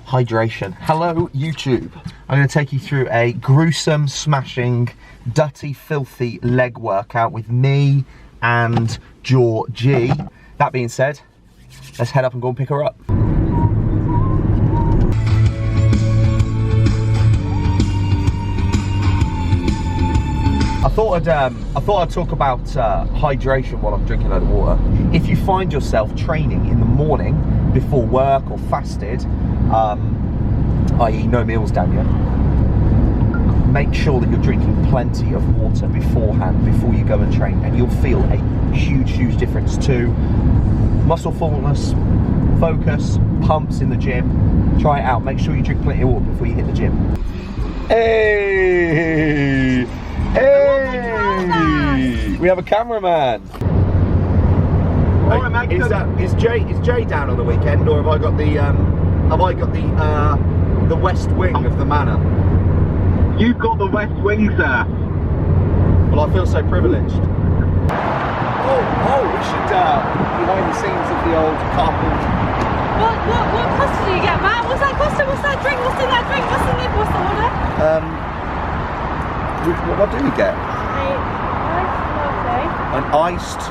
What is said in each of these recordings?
hydration. Hello, YouTube. I'm going to take you through a gruesome, smashing, dirty, filthy leg workout with me and Georgie. That being said, let's head up and go and pick her up. I thought I'd talk about hydration while I'm drinking a load of water. If you find yourself training in the morning before work or fasted, i.e. no meals down here, make sure that you're drinking plenty of water beforehand, before you go and train, and you'll feel a huge difference to muscle fullness, focus, pumps in the gym. Try it out. Make sure you drink plenty of water before you hit the gym. Hey! Hey! We have a cameraman. Hey, is Jay down on the weekend, or have I got the West Wing of the manor? You've got the West Wing, sir. Well, I feel so privileged. Oh, we should behind the scenes of the old carpool. What pasta do you get, Matt? What's that pasta? What's that drink? What's in that drink? What's in it? What's the order? What do we get? An iced latte. An iced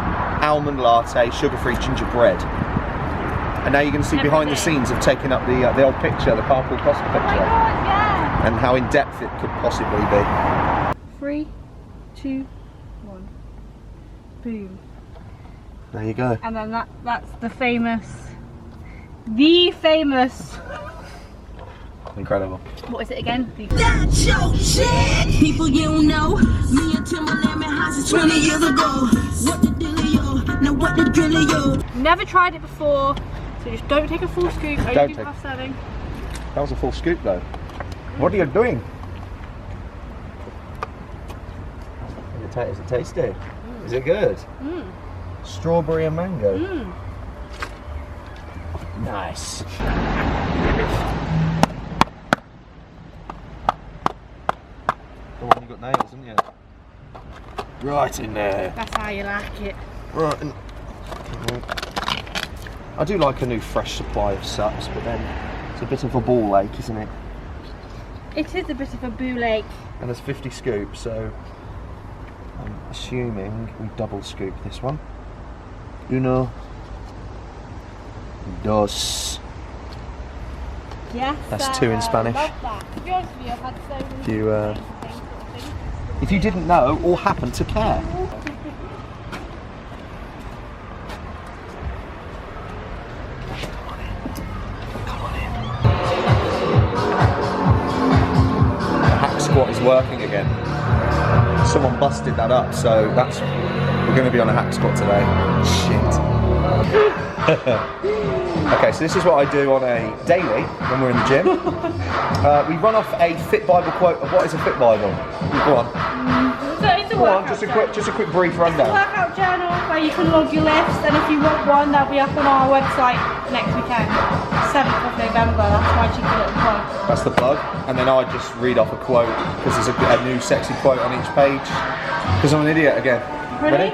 almond latte, sugar-free gingerbread. And now you're going to see behind the scenes of taking up the old picture, the carpool pasta picture. Oh my god, yeah! And how in depth it could possibly be. 3, 2, 1. Boom. There you go. And then that's the famous. Incredible. What is it again? That's your shit. People you know, me and Timberland houses 20 years ago. What the dealio? Now what the drillio? Never tried it before, so just don't take a full scoop. Only do half serving. That was a full scoop though. What are you doing? Is it tasty? Is it good? Strawberry and mango. Nice. Oh, you got nails, haven't you? Right in there. That's how you like it. Right. I do like a new fresh supply of sups, but then it's a bit of a ball ache, isn't it? It is a bit of a boo ache. And there's 50 scoops, so I'm assuming we double scoop this one. Uno, dos. Yes. That's 2 in Spanish. Love that. To be honest with you, I've had so many things. If you didn't know or happen to care. The hack squat is working again. Someone busted that up, so we're going to be on a hack squat today. Shit. Okay, so this is what I do on a daily when we're in the gym. We run off a Fit Bible quote. What is a Fit Bible? Go on. So it's a workout Just a quick brief rundown. It's a workout journal where you can log your lifts, and if you want one, they'll be up on our website next weekend, 7th of November. That's my cheeky little plug. That's the plug. And then I just read off a quote, because there's a new sexy quote on each page. Because I'm an idiot again. Ready?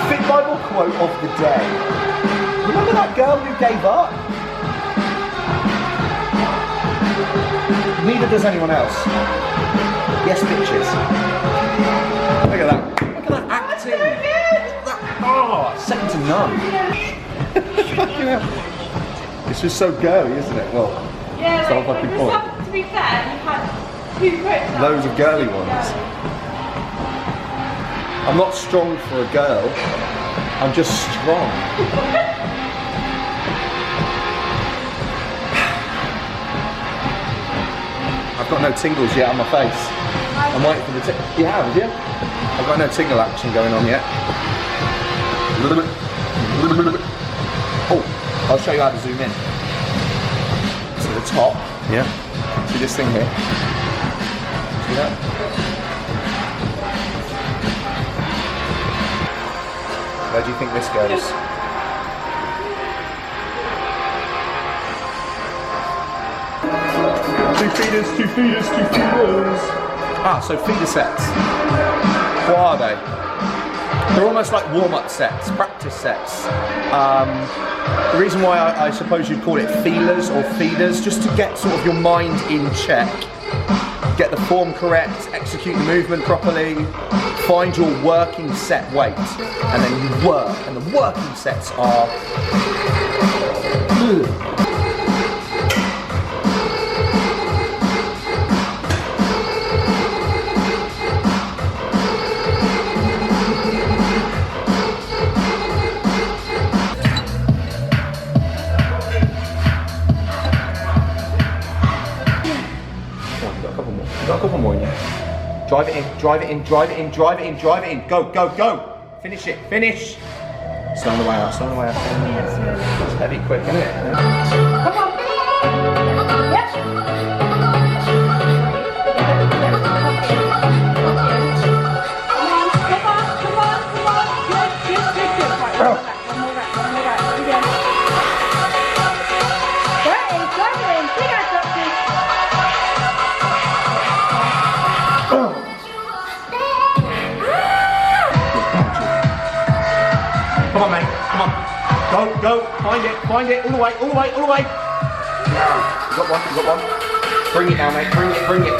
Fit Bible quote of the day. Remember that girl who gave up? Neither does anyone else. Yes, bitches. Look at that. Look at that acting. Second to none. It's just so girly, isn't it? Well, yeah, it's not a fucking point. To be fair, you've had 2 quotes. Loads of girly ones. I'm not strong for a girl. I'm just strong. I've got no tingles yet on my face. I'm waiting for the You have you? I've got no tingle action going on yet. Oh, I'll show you how to zoom in. To the top. Yeah. See this thing here? See that? Where do you think this goes? Two feeders. Ah, so feeder sets. What are they? They're almost like warm-up sets, practice sets. The reason why I suppose you'd call it feelers or feeders, just to get sort of your mind in check, get the form correct, execute the movement properly, find your working set weight, and then you work. And the working sets are... Got a couple more in you. Drive it in, drive it in, drive it in, drive it in, drive it in. Go, go, go. Finish it, finish. Slow on the way out, slow on the way out. It's heavy, quick, isn't it? Come on. Yep. Come on. Good. Right, one more rep. Again. Drive it in. Big ass up, please. Come on, mate, come on. Go, find it, all the way. You got one. Bring it now, mate, bring it.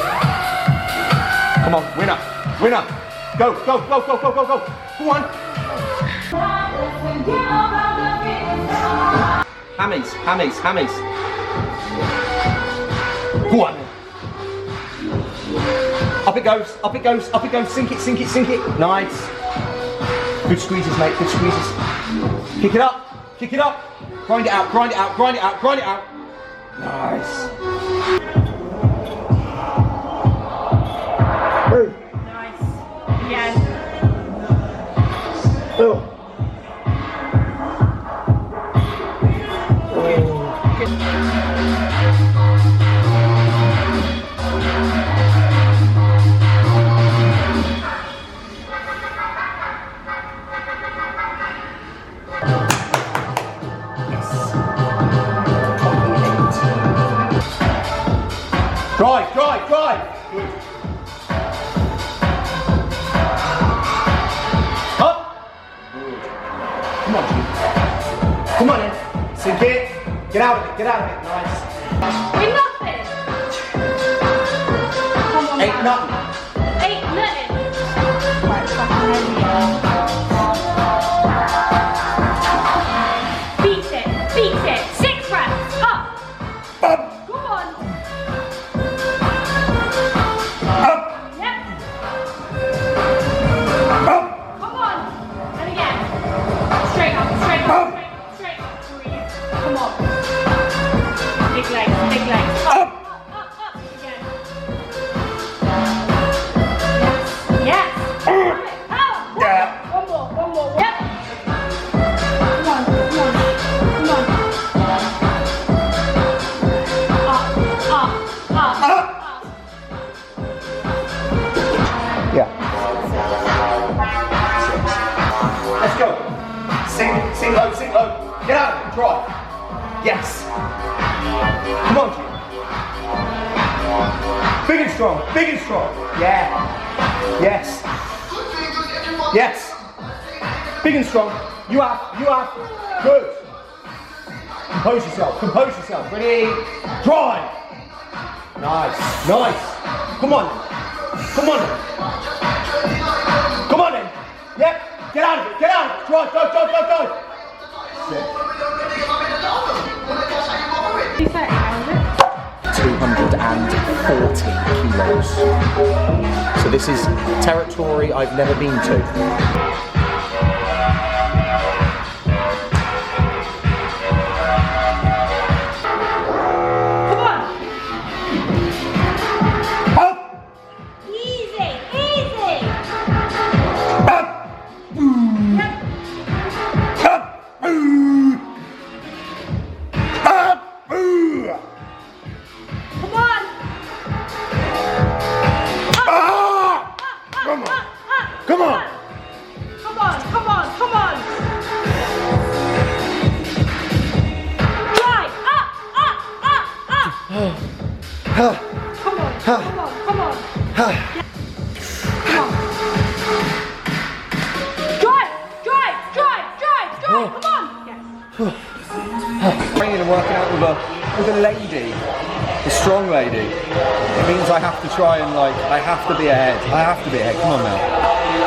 Come on, winner. Go. Go on. Hammies. Go on. Up it goes. Sink it. Nice. Good squeezes, mate, good squeezes. Kick it up. Grind it out. Nice. Nice. Again. Drive. Good. Up. Good. Come on in. Sink it. Get out of it. Nice. We're nothing. Come on, Ain't nothing. Right, fucking heavy. Beat it. 6 reps. Up. Go on. Yep. Come on. And again. Straight up. Breathe. Come on. Big legs. Up. Again. Yes. Up. Yeah. One more. Yep. Come on. Up. Yeah. Let's go. Sing low. Get out of it. Drive. Yes. Come on, Jim. Big and strong. Yeah. Yes. Big and strong. You have. Good. Compose yourself. Ready? Drive. Nice. Come on then. Yep. Get out of it. Drive. Go. Sit. 240 kilos. So this is territory I've never been to. Drive! lady, the strong lady, it means I have to try and I have to be ahead. I have to be ahead. Come on now.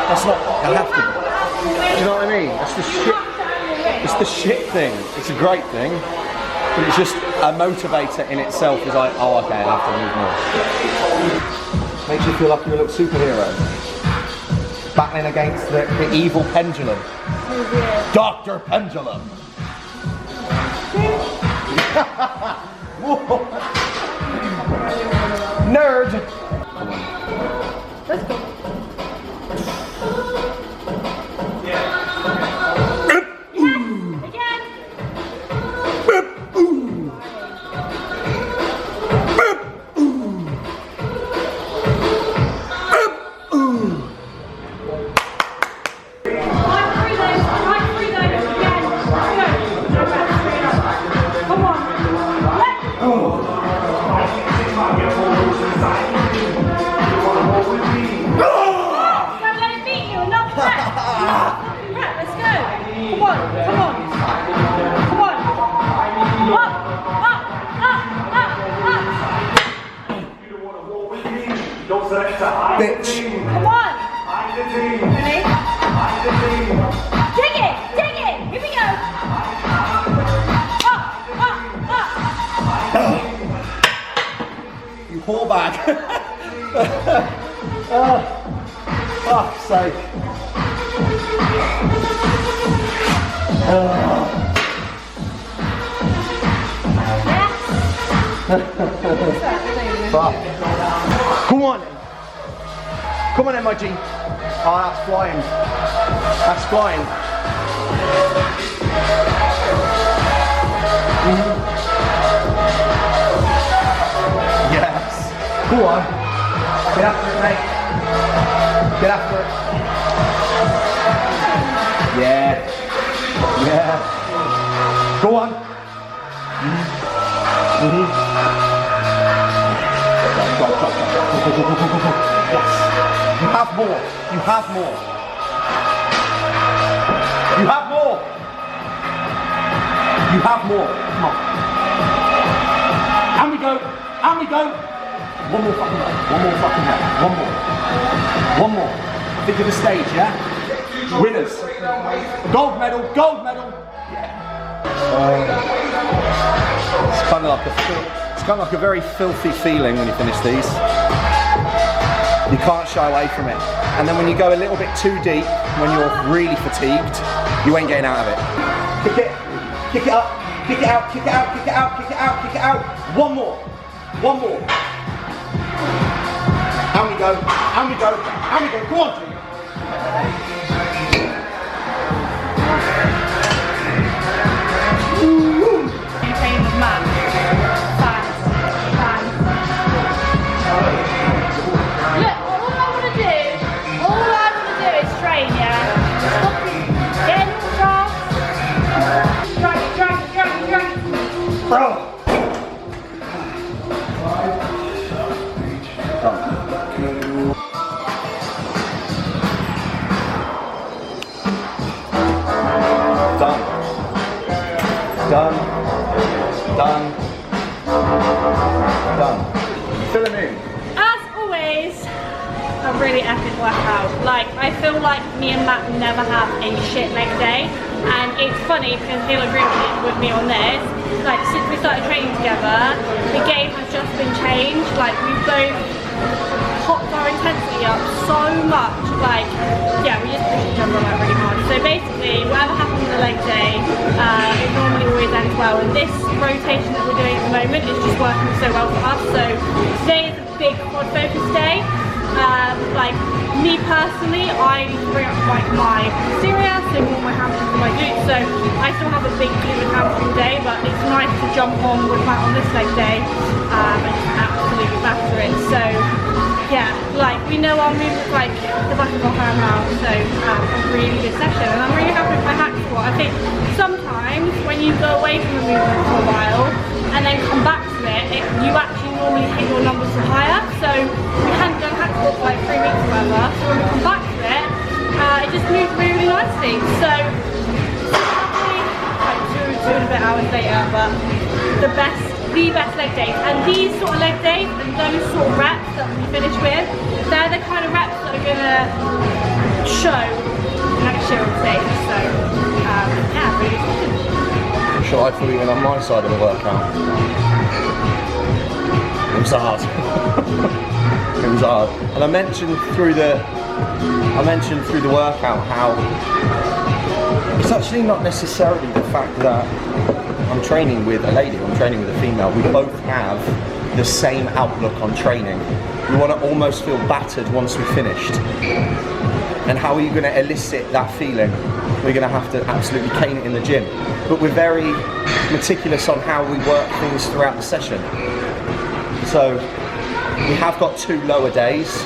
That's not. I have to. Do you know what I mean? That's the shit. It's the shit thing. It's a great thing, but it's just a motivator in itself. Is like, oh, okay, I have to move more. Makes you feel like you're a little superhero. Battling against the evil pendulum. Dr. Pendulum. Nerd. Come on. Let's go. Again. Come on. Don't let it beat you. Enough rep. Let's go. Come on. Come on. Come on. Up. Up. Up. Up. Up. Bitch. Come on. Ready? Dig it. Dig it. Here we go. Up. Up. Up. You whore bag. Oh, fuck's sake. Fuck. Come on. Come on, MIG. Oh, that's flying. That's flying. Yes. Go on. Get after it, mate. Get after it. Yeah. Yeah. Go on. Yes. You have more. You have more. You have more. You have more. Come on. And we go. And we go. One more fucking round. One more fucking round. One more. One more. Think of the stage, yeah? Winners. Gold medal. Gold medal. Yeah. It's kind of like a very filthy feeling when you finish these. You can't shy away from it. And then when you go a little bit too deep, when you're really fatigued, you ain't getting out of it. Kick it. Kick it up. Kick it out. Kick it out. Kick it out. Kick it out. Kick it out. One more. One more. And we go, and we go, and we go. Go on, G. Training with Matt. Fans. Look, all I want to do is train, yeah? Fucking get in the car. Drag it. Bro. Done. Fill him in. As always, a really epic workout. Like, I feel like me and Matt never have a shit leg day. And it's funny because he'll agree with me on this. Like, since we started training together, the game has just been changed. Like, we've both topped our intensity up so much. Like, yeah, we just push each other like really hard. So basically, whatever happens on the leg day, it normally always ends well. And this rotation that we're doing at the moment is just working so well for us. So today is a big quad focus day. Like me personally, I bring up like my posterior, so more my hamstrings and my glutes. So I still have a big glute and hamstring day, but it's nice to jump on with Matt on this leg day and just absolutely batter it. So yeah, like we know our movements like the back of our hand now, so a really good session, and I'm really happy with my hack squat. I think sometimes when you go away from a movement for a while and then come back to it, you actually normally hit your numbers higher. So we hadn't done hack squat for like 3 weeks or whatever, so when we come back to it, it just moved really nicely. So like two and a bit hours later, but the best the best leg days. And these sort of leg days and those sort of reps that we finish with, they're the kind of reps that are gonna show next year on stage. So yeah, really excited. Shall I fill you in on my side of the workout? It was hard. It was hard. And I mentioned through the workout how it's actually not necessarily the fact that I'm training with a lady, I'm training with a female. We both have the same outlook on training. We want to almost feel battered once we've finished. And how are you going to elicit that feeling? We're going to have to absolutely cane it in the gym. But we're very meticulous on how we work things throughout the session. So we have got 2 lower days.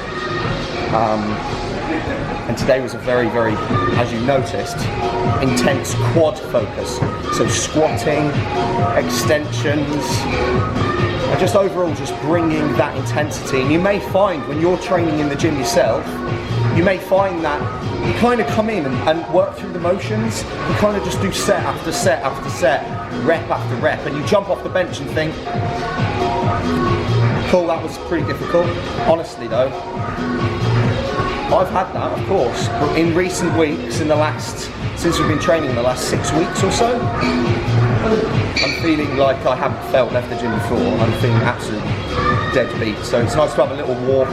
And today was a very, very, as you noticed, intense quad focus. So squatting, extensions, and just overall just bringing that intensity. And you may find when you're training in the gym yourself, you may find that you kind of come in and work through the motions. You kind of just do set after set after set, rep after rep, and you jump off the bench and think, cool, that was pretty difficult. Honestly though, I've had that, of course, but in recent weeks, since we've been training in the last 6 weeks or so, I'm feeling like I haven't left the gym before. I'm feeling absolutely dead beat. So it's nice to have a little walk,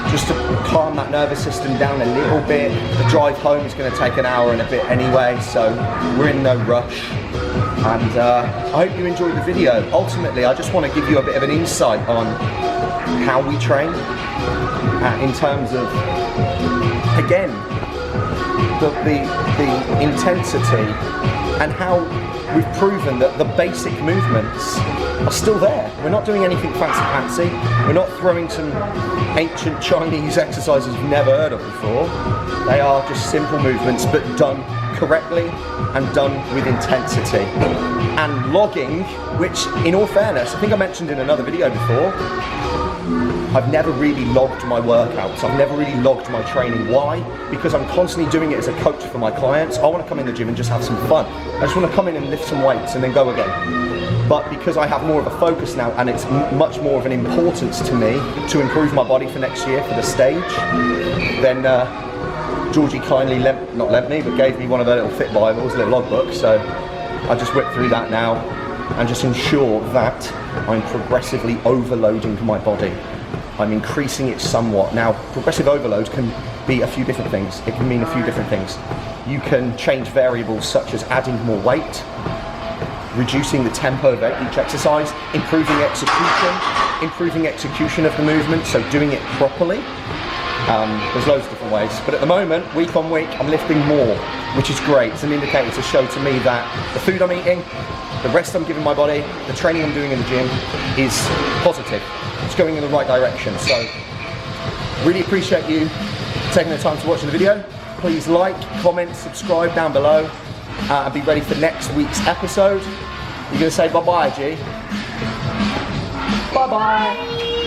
just to calm that nervous system down a little bit. The drive home is going to take an hour and a bit anyway, so we're in no rush. And I hope you enjoyed the video. Ultimately, I just want to give you a bit of an insight on how we train. In terms of, again, the intensity and how we've proven that the basic movements are still there. We're not doing anything fancy. We're not throwing some ancient Chinese exercises you've never heard of before. They are just simple movements, but done correctly and done with intensity. And logging, which in all fairness, I think I mentioned in another video before, I've never really logged my workouts. I've never really logged my training. Why? Because I'm constantly doing it as a coach for my clients. I want to come in the gym and just have some fun. I just want to come in and lift some weights and then go again. But because I have more of a focus now and it's much more of an importance to me to improve my body for next year for the stage, then Georgie kindly gave me one of her little fit Bibles, a little logbook. So I just whip through that now and just ensure that I'm progressively overloading my body. I'm increasing it somewhat. Now, progressive overload can be a few different things. It can mean a few different things. You can change variables such as adding more weight, reducing the tempo of each exercise, improving execution of the movement, so doing it properly. There's loads of different ways. But at the moment, week on week, I'm lifting more, which is great. It's an indicator to show to me that the food I'm eating, the rest I'm giving my body, the training I'm doing in the gym is positive. It's going in the right direction. So really appreciate you taking the time to watch the video. Please like, comment, subscribe down below, and be ready for next week's episode. You're going to say bye-bye, G? Bye-bye.